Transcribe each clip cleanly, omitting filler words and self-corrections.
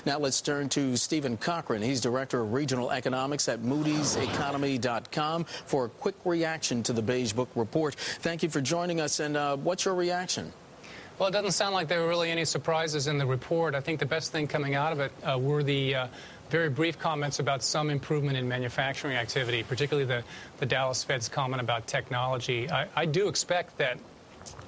Now let's turn to Stephen Cochran. He's Director of Regional Economics at Moodys Economy.com for a quick reaction to the Beige Book report. Thank you for joining us, and what's your reaction? Well, it doesn't sound like there were really any surprises in the report. I think the best thing coming out of it were the very brief comments about some improvement in manufacturing activity, particularly the Dallas Fed's comment about technology. I do expect that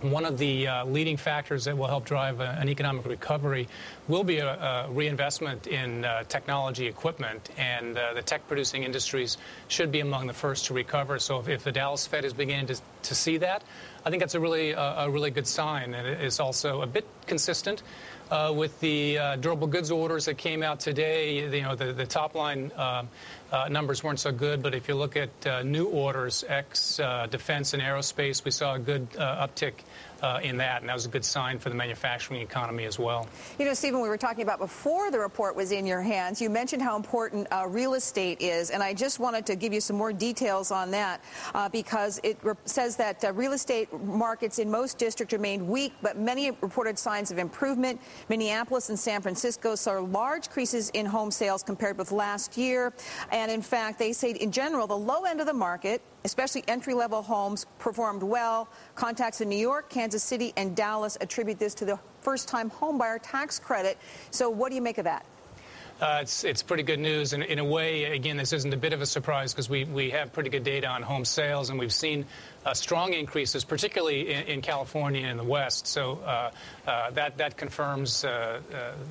one of the leading factors that will help drive an economic recovery will be a reinvestment in technology equipment, and the tech-producing industries should be among the first to recover. So if the Dallas Fed is beginning to see that, I think that's a really good sign, and it is also a bit consistent with the durable goods orders that came out today. The top line numbers weren't so good, but if you look at new orders, defense and aerospace, we saw a good uptick in that, and that was a good sign for the manufacturing economy as well. You know, Stephen, we were talking about before the report was in your hands. You mentioned how important real estate is, and I just wanted to give you some more details on that because it says that real estate markets in most districts remained weak, but many reported signs of improvement. Minneapolis and San Francisco saw large increases in home sales compared with last year, and in fact, they say in general the low end of the market, especially entry-level homes, performed well. Contacts in New York, Kansas City, and Dallas attribute this to the first-time homebuyer tax credit. So what do you make of that? It's pretty good news. And in a way, again, this isn't a bit of a surprise because we have pretty good data on home sales, and we've seen strong increases, particularly in California and the West. So that confirms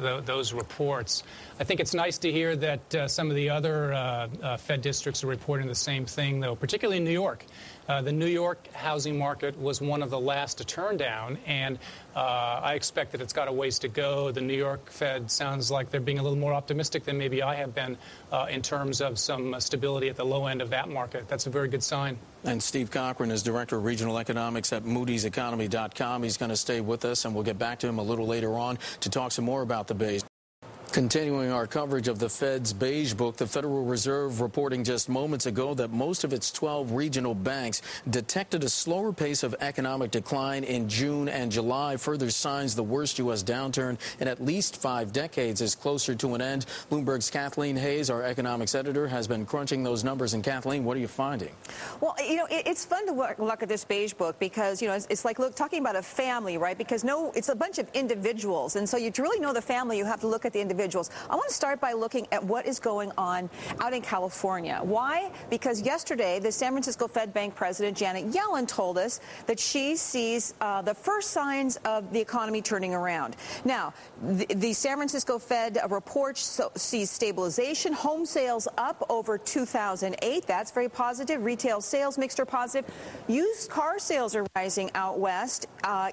those reports. I think it's nice to hear that some of the other Fed districts are reporting the same thing, though, particularly in New York. The New York housing market was one of the last to turn down, and I expect that it's got a ways to go. The New York Fed sounds like they're being a little more optimistic than maybe I have been in terms of some stability at the low end of that market. That's a very good sign. And Steve Cochran is Director of Regional Economics at Moodys Economy.com. He's going to stay with us, and we'll get back to him a little later on to talk some more about the Beige. Continuing our coverage of the Fed's Beige Book, the Federal Reserve reporting just moments ago that most of its 12 regional banks detected a slower pace of economic decline in June and July. Further signs the worst U.S. downturn in at least 5 decades is closer to an end. Bloomberg's Kathleen Hayes, our economics editor, has been crunching those numbers. And Kathleen, what are you finding? Well, you know, it's fun to look at this Beige Book because, you know, it's like talking about a family, right? Because it's a bunch of individuals. And so you to really know the family, you have to look at the individuals. I want to start by looking at what is going on out in California. Why? Because yesterday, the San Francisco Fed Bank President Janet Yellen told us that she sees the first signs of the economy turning around. Now, the San Francisco Fed report sees stabilization, home sales up over 2008. That's very positive. Retail sales mixed are positive. Used car sales are rising out west,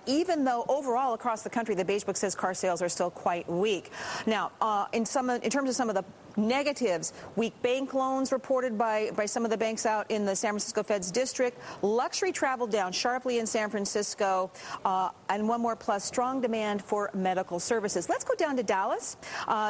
even though overall across the country, the Beige Book says car sales are still quite weak. Now, in terms of some of the negatives, weak bank loans reported by some of the banks out in the San Francisco Fed's district. Luxury travel down sharply in San Francisco. And one more plus, strong demand for medical services. Let's go down to Dallas.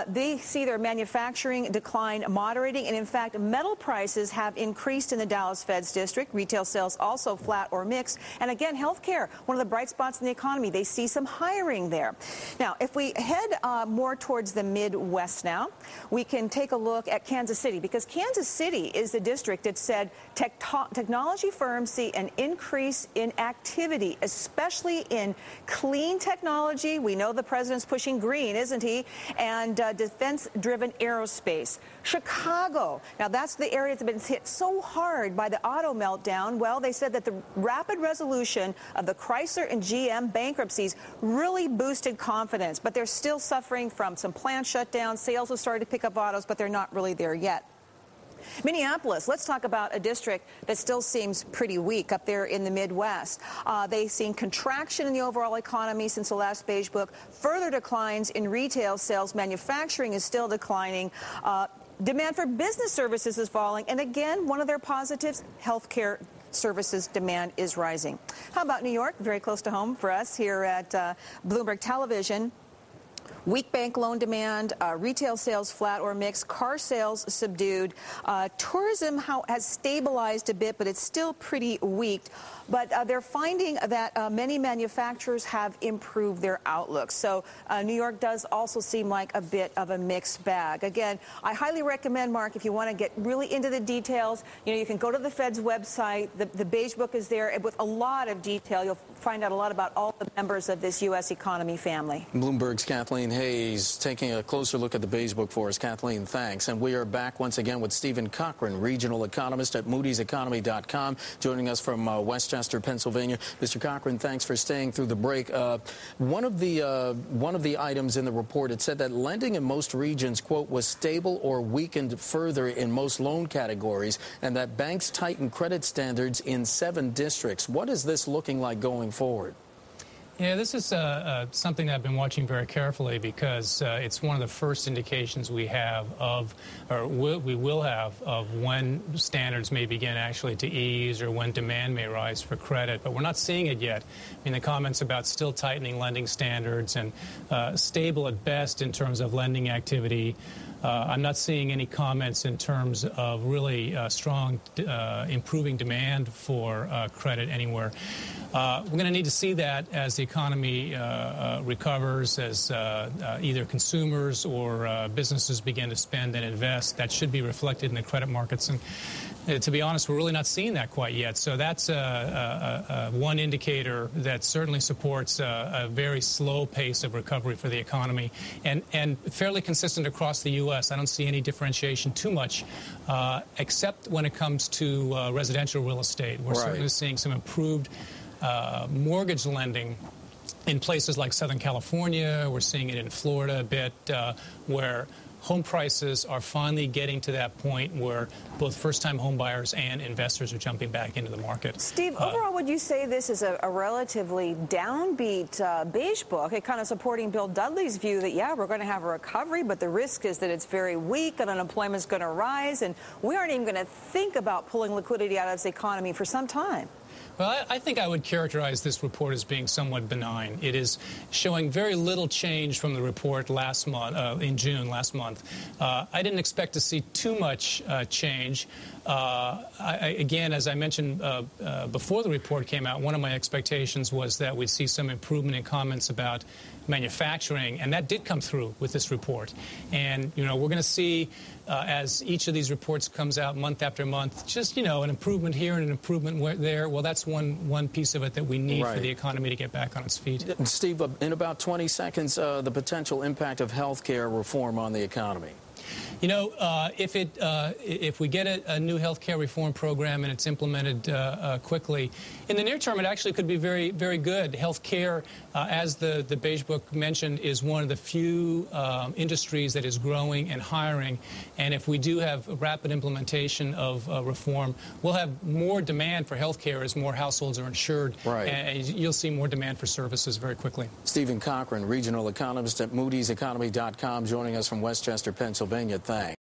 They see their manufacturing decline moderating. And in fact, metal prices have increased in the Dallas Fed's district. Retail sales also flat or mixed. And again, healthcare, one of the bright spots in the economy. They see some hiring there. Now, if we head more towards the Midwest now, we can take a look at Kansas City, because Kansas City is the district that said technology firms see an increase in activity, especially in clean technology. We know the president's pushing green, isn't he? And defense-driven aerospace. Chicago, now that's the area that's been hit so hard by the auto meltdown. Well, they said that the rapid resolution of the Chrysler and GM bankruptcies really boosted confidence, but they're still suffering from some plant shutdowns. Sales have started to pick up autos, but they're not really there yet. Minneapolis, let's talk about a district that still seems pretty weak up there in the Midwest. They've seen contraction in the overall economy since the last Beige Book, further declines in retail sales. Manufacturing is still declining. Demand for business services is falling. And again, one of their positives, healthcare services demand is rising. How about New York? Very close to home for us here at Bloomberg Television. Weak bank loan demand, retail sales flat or mixed, car sales subdued. Tourism has stabilized a bit, but it's still pretty weak. But they're finding that many manufacturers have improved their outlook. So New York does also seem like a bit of a mixed bag. Again, I highly recommend, Mark, if you want to get really into the details, you can go to the Fed's website. The Beige book is there with a lot of detail. You'll find out a lot about all the members of this U.S. economy family. Bloomberg's Kathleen Hayes taking a closer look at the Beige book for us. Kathleen, thanks. And we are back once again with Stephen Cochran, regional economist at MoodysEconomy.com, joining us from Westchester, Pennsylvania. Mr. Cochran, thanks for staying through the break. One of the items in the report, it said that lending in most regions, quote, was stable or weakened further in most loan categories, and that banks tightened credit standards in 7 districts. What is this looking like going forward? Yeah, this is something that I've been watching very carefully because it's one of the first indications we have of, or we will have, of when standards may begin actually to ease or when demand may rise for credit. But we're not seeing it yet. I mean, the comments about still tightening lending standards and stable at best in terms of lending activity. I'm not seeing any comments in terms of really strong improving demand for credit anywhere. We're going to need to see that as the economy recovers, as either consumers or businesses begin to spend and invest. That should be reflected in the credit markets. And to be honest, we're really not seeing that quite yet. So that's one indicator that certainly supports a very slow pace of recovery for the economy and fairly consistent across the U.S. I don't see any differentiation too much, except when it comes to residential real estate. We're certainly seeing some improved mortgage lending in places like Southern California. We're seeing it in Florida a bit, where home prices are finally getting to that point where both first-time home buyers and investors are jumping back into the market. Steve, overall, would you say this is a relatively downbeat Beige book, kind of supporting Bill Dudley's view that, yeah, we're going to have a recovery, but the risk is that it's very weak and unemployment is going to rise, and we aren't even going to think about pulling liquidity out of this economy for some time? Well, I think I would characterize this report as being somewhat benign. It is showing very little change from the report last month, in June last month. I didn't expect to see too much change. Again, as I mentioned before the report came out, one of my expectations was that we'd see some improvement in comments about manufacturing, and that did come through with this report. And, we're going to see, as each of these reports comes out month after month, just, an improvement here and an improvement there. Well, that's one piece of it that we need for the economy to get back on its feet. Steve, in about 20 seconds, the potential impact of health care reform on the economy. If we get a new health care reform program and it's implemented quickly, in the near term, it actually could be very, very good. Health care, as the Beige book mentioned, is one of the few industries that is growing and hiring. And if we do have a rapid implementation of reform, we'll have more demand for health care as more households are insured. And you'll see more demand for services very quickly. Stephen Cochran, regional economist at MoodysEconomy.com, joining us from Westchester, Pennsylvania. Thanks.